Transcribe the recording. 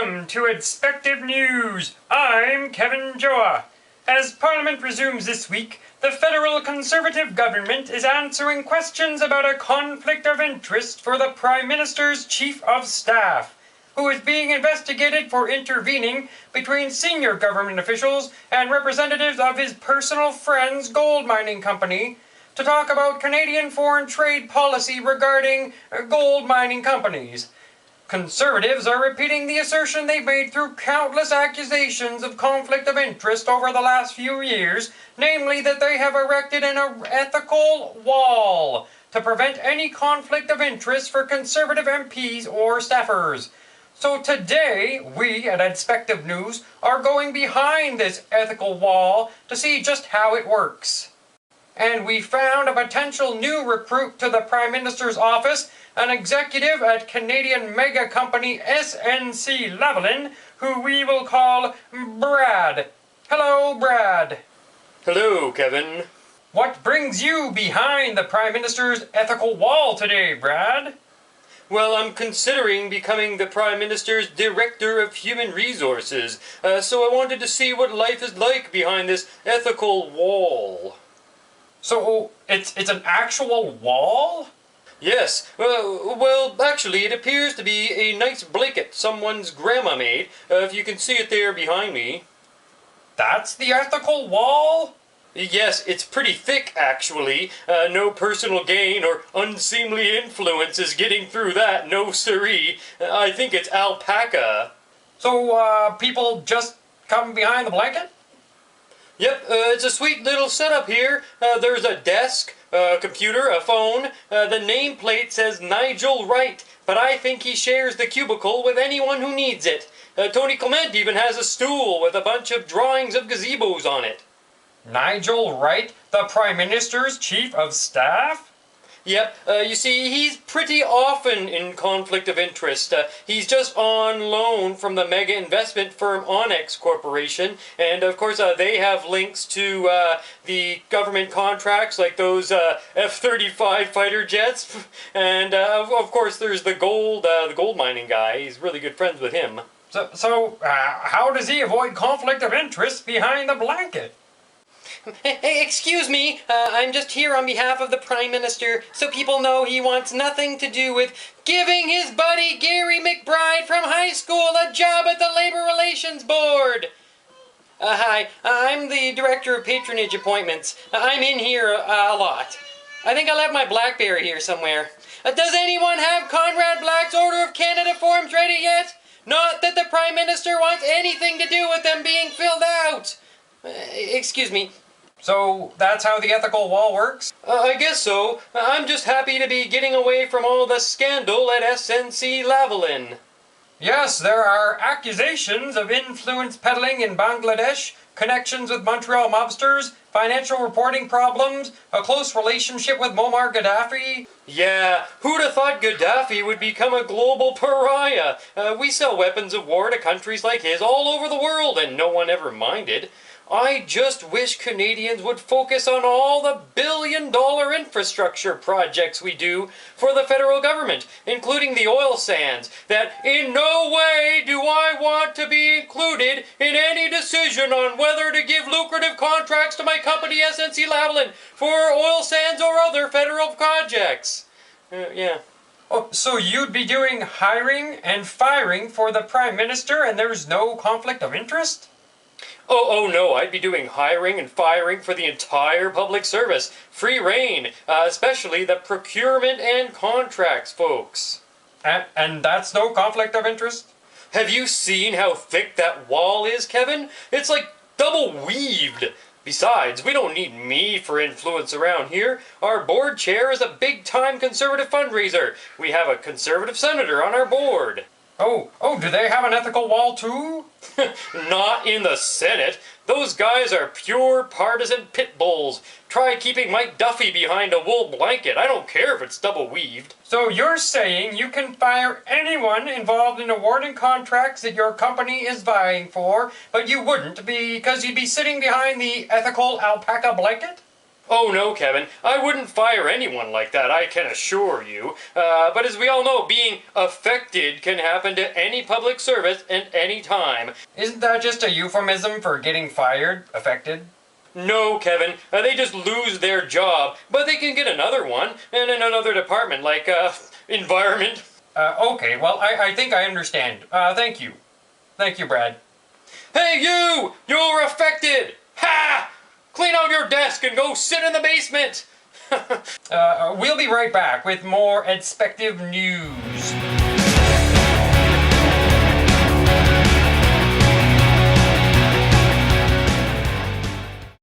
Welcome to edSpective News. I'm Kevin Joa. As Parliament resumes this week, the federal Conservative government is answering questions about a conflict of interest for the Prime Minister's Chief of Staff, who is being investigated for intervening between senior government officials and representatives of his personal friend's gold mining company to talk about Canadian foreign trade policy regarding gold mining companies. Conservatives are repeating the assertion they've made through countless accusations of conflict of interest over the last few years, namely that they have erected an ethical wall to prevent any conflict of interest for Conservative MPs or staffers. So today, we at edSpective News are going behind this ethical wall to see just how it works. And we found a potential new recruit to the Prime Minister's office, an executive at Canadian mega company SNC-Lavalin, who we will call Brad. Hello, Brad. Hello, Kevin. What brings you behind the Prime Minister's ethical wall today, Brad? Well, I'm considering becoming the Prime Minister's Director of Human Resources, so I wanted to see what life is like behind this ethical wall. So, it's an actual wall? Yes, well, actually, it appears to be a nice blanket someone's grandma made, if you can see it there behind me. That's the ethical wall? Yes, it's pretty thick, actually. No personal gain or unseemly influence is getting through that, no siree. I think it's alpaca. So, people just come behind the blanket? Yep, it's a sweet little setup here. There's a desk, a computer, a phone. The nameplate says Nigel Wright, but I think he shares the cubicle with anyone who needs it. Tony Clement even has a stool with a bunch of drawings of gazebos on it. Nigel Wright, the Prime Minister's Chief of Staff? Yep, you see, he's pretty often in conflict of interest. He's just on loan from the mega investment firm Onyx Corporation, and of course they have links to the government contracts like those F-35 fighter jets, and of course there's the gold mining guy. He's really good friends with him. So how does he avoid conflict of interest behind the blanket? Hey, excuse me, I'm just here on behalf of the Prime Minister, so people know he wants nothing to do with giving his buddy Gary McBride from high school a job at the Labor Relations Board. Hi, I'm the Director of Patronage Appointments. I'm in here a lot. I think I left my BlackBerry here somewhere. Does anyone have Conrad Black's Order of Canada forms ready yet? Not that the Prime Minister wants anything to do with them being filled out. Excuse me. So that's how the ethical wall works? I guess so. I'm just happy to be getting away from all the scandal at SNC-Lavalin. Yes, there are accusations of influence peddling in Bangladesh, connections with Montreal mobsters, financial reporting problems, a close relationship with Muammar Gaddafi. Yeah, who'd have thought Gaddafi would become a global pariah? We sell weapons of war to countries like his all over the world, and no one ever minded. I just wish Canadians would focus on all the billion-dollar infrastructure projects we do for the federal government, including the oil sands, that in no way do I want to be included in any decision on whether to give lucrative contracts to my company SNC-Lavalin for oil sands or other federal projects. Yeah. Oh, so you'd be doing hiring and firing for the Prime Minister and there's no conflict of interest? Oh no, I'd be doing hiring and firing for the entire public service. Free reign, especially the procurement and contracts folks. And that's no conflict of interest? Have you seen how thick that wall is, Kevin? It's like double weaved. Besides, we don't need me for influence around here. Our board chair is a big-time Conservative fundraiser. We have a Conservative senator on our board. Oh, do they have an ethical wall too? Not in the Senate. Those guys are pure partisan pit bulls. Try keeping Mike Duffy behind a wool blanket. I don't care if it's double weaved. So you're saying you can fire anyone involved in awarding contracts that your company is vying for, but you wouldn't because you'd be sitting behind the ethical alpaca blanket? Oh no, Kevin, I wouldn't fire anyone like that, I can assure you. But as we all know, being affected can happen to any public service at any time. Isn't that just a euphemism for getting fired? Affected? No, Kevin, they just lose their job, but they can get another one, and in another department, like, environment. Okay, well, I think I understand. Thank you. Thank you, Brad. Hey, you! You're affected! Ha! Clean out your desk and go sit in the basement! We'll be right back with more edSpective news.